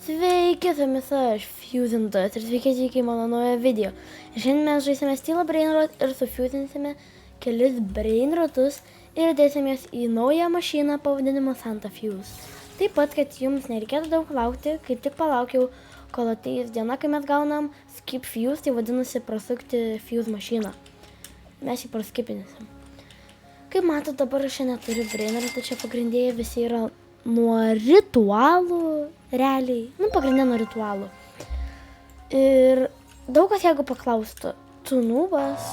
Sveiki, su jumis aš, Fusintas, ir sveiki atvykę į mano naują video. Šiandien mes žaisime Steel Brainrot ir sufusinsime kelis brainrotus ir dėsimės į naują mašiną pavadinimu Santa Fuse. Taip pat, kad jums nereikėtų daug laukti, kaip tik palaukiau, kol ateis diena, kai mes gaunam Skip Fuse, tai vadinasi prasukti Fuse mašiną. Mes jį praskipinėsim. Kaip matot, dabar aš neturiu brainrotų, čia pagrindėjai visi yra nuo ritualų, realiai, pagrindė nuo ritualų. Ir daug kas jeigu paklaustų, tu nubas,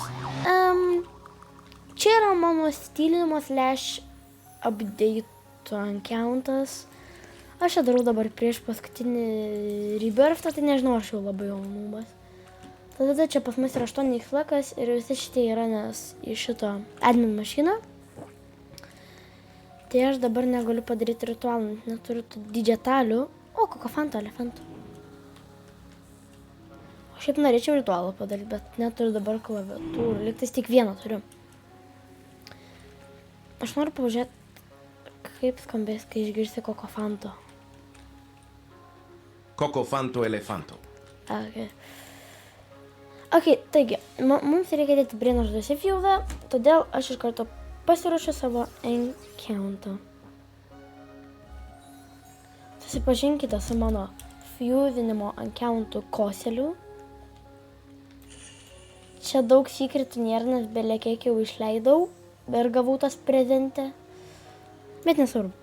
čia yra mano stilinimo / update accountas. Aš čia darau dabar prieš paskutinį rebirthą, tai nežinau, aš jau labai jau nubas. Tada čia pas mus yra 8 x ir visi šitie yra, nes į šito admin mašiną. Tai aš dabar negaliu padaryti ritualų, neturiu tų digitalių. O, kokofanto, elefantų. O šiaip norėčiau ritualą padaryti, bet neturiu dabar klaviatūrų. Liktais tik vieną turiu. Aš noriu pažiūrėti, kaip skambės, kai išgirsi kokofanto. Cocofanto elefanto. Ok, taigi, mums reikia dėti brainrotus į Fuse, todėl aš iš karto pasiruošiu savo accountą. Susipažinkite su mano fusinimo accountu Koseliu. Čia daug sekretų nėra, nes belė kiek jau išleidau ir gavau tas prezente. Bet nesvarbu.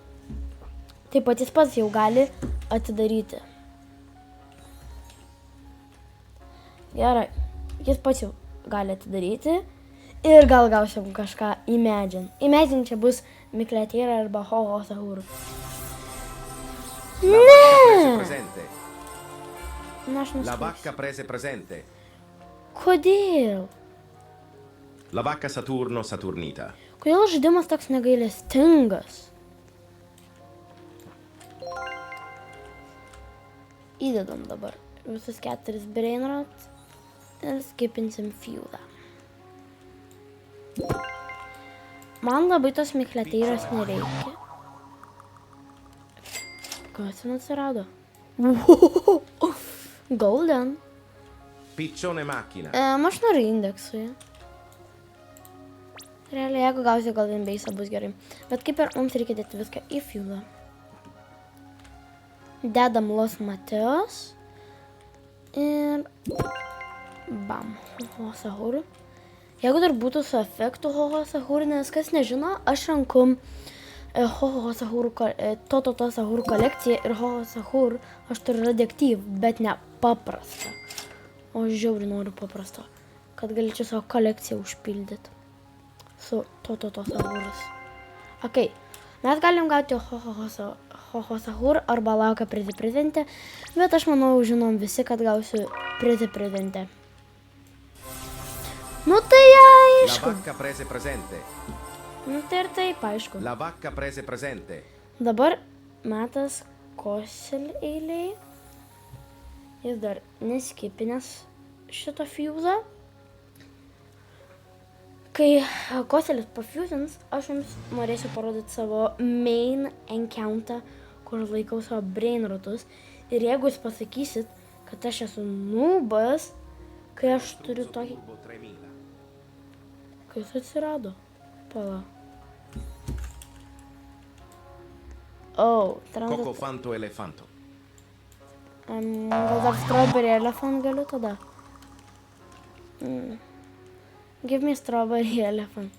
Taip pat jis pats jau gali atidaryti. Gerai. Jis pats jau gali atidaryti. Ir gal gausim kažką Imagine. Imagine čia bus Mikletėra arba Ho-Ho Sahur. Ne! Na, aš La vacca prese presente. Kodėl? La vacca Saturno Saturnita. Kodėl žaidimas toks negailestingas? Įdedam dabar visus 4 brainrots ir skipinsim Fuse. Man labai tos Mikletėros nereikia. Kas ten atsirado? Golden. Piccione macchina. Aš noriu indeksui. Realiai, jeigu gausiu Golden Base'ą, bus gerai. Bet kaip ir mums reikia dėti viską į Fuse. Dedam Los Mateos. Ir bam. Ho-Ho Sahur. Jeigu dar būtų su efektu Ho-Ho Sahur, nes kas nežino, aš renku Ho-Ho Sahur, To Sahur kolekciją ir Ho-Ho Sahur aš turiu radioaktyv, bet ne paprastą. O žiauriai noriu paprasto, kad galėčiau savo kolekciją užpildyti su To Sahurus. Ok, mes galim gauti Ho-Ho Sahur arba laukia prezente, bet aš manau, žinom visi, kad gausiu prezente. Nu tai aišku. La vacca prese presente. Nu tai ir taip, aišku. La vacca prese presente. Dabar metas Kosel eiliai. Jis dar neskipinės šito Fuse. Kai Koselis pafusins, aš jums norėsiu parodyti savo main accountą, kur laikau savo brainrotus. Ir jeigu jūs pasakysit, kad aš esu nubas, kai aš turiu tokį... Kas atsirado? Pala. Cocofanto elefanto. Gal dar strawberry elephant galiu tada? Give me strawberry elephant.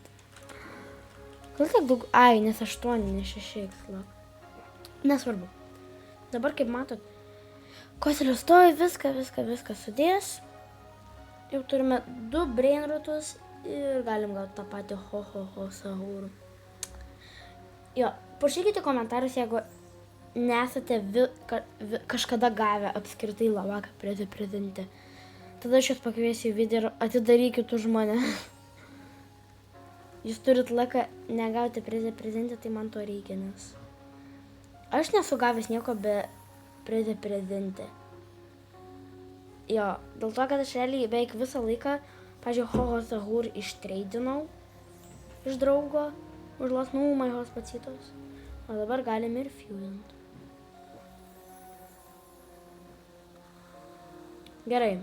Gal tiek daug? Ai, nes 8, ne 6 x. Nesvarbu. Dabar kaip matot, Koselio stovi viską sudės. Jau turime 2 brainrotus. Ir galim gauti tą patį Ho-Ho Sahur. Jo, parašykite komentarus, jeigu nesate kažkada gavę apskritai La Vacca prezente. Tada aš jūs pakviesiu į video ir atidarykit už mane. Jūs turit laiką negauti prezente, tai man to reikia, nes aš nesu gavęs nieko be prezente. Jo, dėl to, kad aš realiai beveik visą laiką pavyzdžiui, Ho-Ho Sahur ištreidinau iš draugo už Los Numai Pacitos. O dabar galim ir fusinti. Gerai.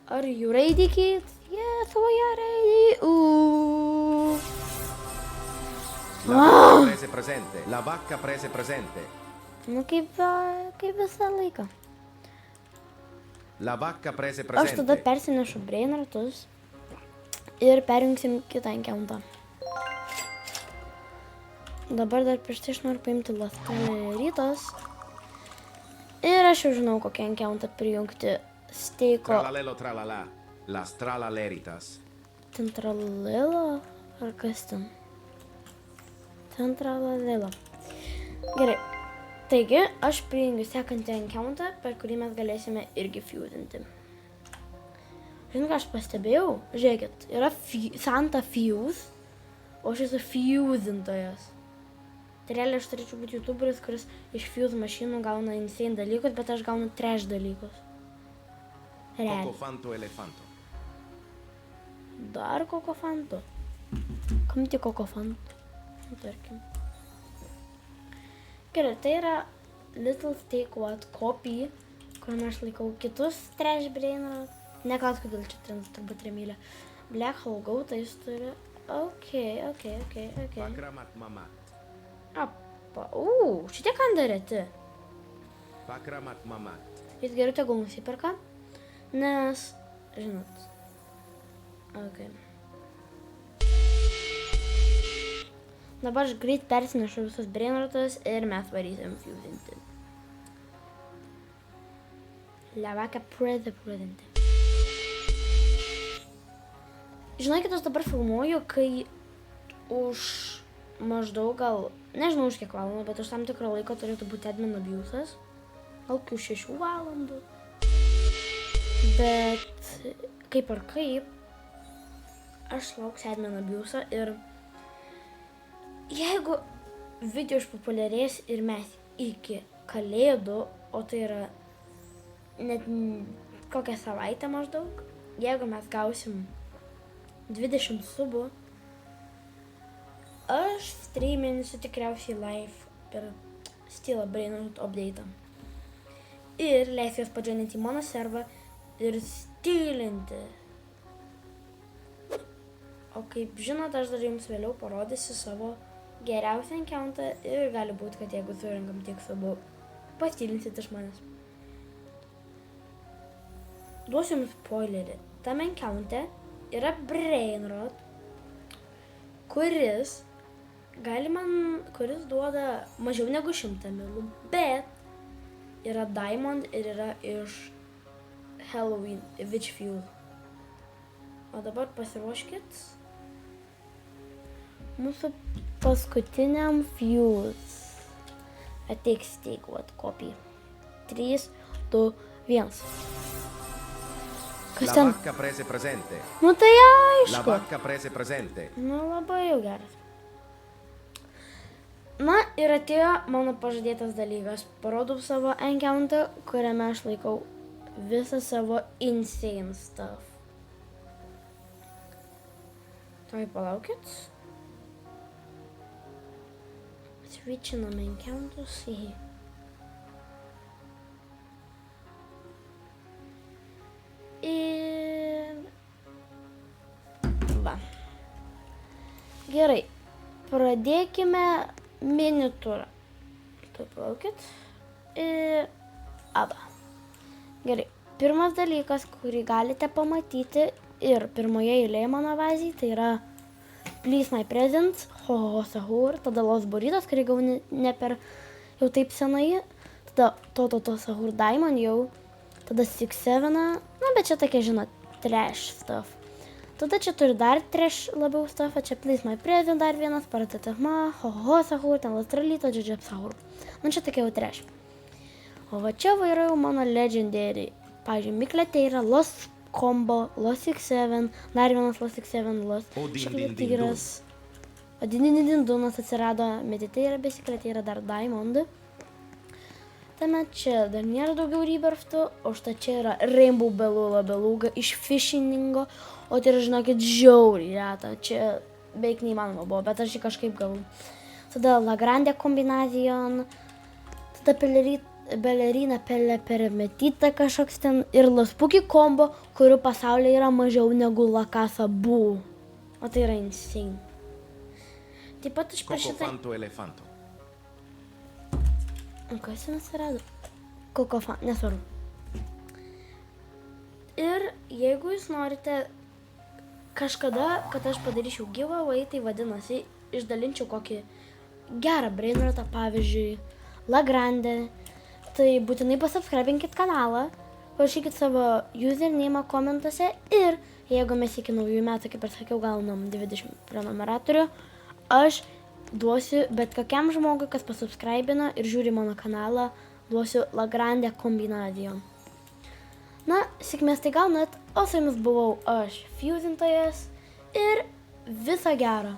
Are you ready, kids? Yes, we are ready. La vacca prese presente. La vacca prese presente. Nu, kaip visą laiką. La vacca prese Aš tada presente. persinešu brainrotus ir perjungsim kitą enkeuntą. Dabar dar prieš tai aš noriu paimti ląstelę rytas. Ir aš jau žinau, kokią enkeuntą prijungti. Steiko Tralalelo tralala. Las tralaleritas. Centralilo? Ar kas ten? Centralilo. Gerai. Taigi, aš prijungiu sekantį enkeuntą, per kurį mes galėsime irgi fusinti. Žinai, ką aš pastebėjau? Žiūrėkit, yra Santa Fuse, o aš esu fusintojas. Tai realiai aš turėčiau būti youtuberis, kuris iš fuse mašinų gauna insane dalykus, bet aš gaunu trash dalykus. Realiai. Cocofanto elefanto. Dar kokofanto. Kam tik kokofanto? Tarkim. Gerai, tai yra Little Steak What Copy, kuriame aš laikau kitus trash brainrot. Neklaus, kodėl čia turbūt remylė. Black Hole Go, tai jis turi. Ok. Pakramat mamat. Apa. Šitie kandarėti. Pakramat mamat. Jis geriau tegul nusiperka, nes, žinot. Ok. Dabar aš greit persinešu visus brainrotus ir mes varysim fusinti. La vaca prese presente. Žinokit, aš dabar filmuoju, kai už maždaug gal, nežinau už kiek valandų, bet už tam tikrą laiko turėtų būti admin abuse'as. Gal už 6 valandų. Bet kaip ar kaip, aš lauksiu admin abuse'ą ir jeigu video išpopuliarės ir mes iki kalėdų, o tai yra net kokią savaitę maždaug, jeigu mes gausim 20 subų, aš streaminsiu tikriausiai live per Stila Brainrot update'ą. Ir leisiu juos padžioninti į mano servą ir stilinti. O kaip žinot, aš dar jums vėliau parodysiu savo geriausią enkeuntą ir gali būti, kad jeigu surinkam tiek subų, pastilinsit iš manęs. Duosiu jums spoilerį. Tame enkeunte yra brainrot, kuris duoda mažiau negu 100 milų, bet yra Diamond ir yra iš Halloween Witch Fuel. O dabar pasiruoškit mūsų paskutiniam fuse. Ateik Steak What Copy. 3, 2, 1. Kas La ten? vacca prese presente. Nu tai La aišku. vacca prese presente. Nu labai jau geras. Na ir atėjo mano pažadėtas dalykas. Parodau savo enkeuntą, kuriame aš laikau visą savo insane stuff. Tai palaukit. Switchinam encountus į. Ir va. Gerai. Pradėkime miniatūrą. Tai palaukit. Ir aba. Gerai. Pirmas dalykas, kurį galite pamatyti ir pirmoje eilėje mano vazijai, tai yra Please My Presents, Ho Sahur, tada Los Burritos, kurį gauni ne per jau taip senai, tada To Sahur Diamond jau, tada 6-7, na bet čia tokia, žinot, trash stuff. Tada čia turi dar trash labiau stuff, čia Please My Present dar vienas, Paratatahma, Ho Sahur, ten Los Tralito, Jajab Sahur. Nu čia tokia jau trash. O va čia va yra jau mano legendary. Pavyzdžiui, Miklete yra Los Combo, Los 6-7, dar vienas Los 6-7, Los Šaklytyras. O Dindindunas atsirado, Medite yra Besiklete, yra dar Diamond. Tame čia dar nėra daugiau rebirthų, o štai čia yra Rainbow Beluga iš Fishiningo, o tai yra, žinokit, žiauriai reta, čia beveik neįmanoma buvo, bet aš jį kažkaip gavau. Tada La Grande Combination, tada balerina pelė perimetyta kažkoks ten ir laspukį kombo, kurių pasaulyje yra mažiau negu lakasa bū. O tai yra insane. Taip pat aš per Coco šitą... fanto elefanto. Kas ten atsirado? Kokofan, nesvarbu. Ir jeigu jūs norite kažkada, kad aš padaryčiau giveaway, tai vadinasi, išdalinčiau kokį gerą brainrotą, pavyzdžiui, Lagrande, tai būtinai pasubscribinkit kanalą, parašykit savo username komentuose ir jeigu mes iki naujų metų, kaip ir sakiau, gaunam 20 prenumeratorių, aš duosiu bet kokiam žmogui, kas pasubscribina ir žiūri mano kanalą, duosiu Lagrande kombinacijom. Na, sėkmės tai gaunat, o su jumis buvau aš, Fusintojas, ir viso gero.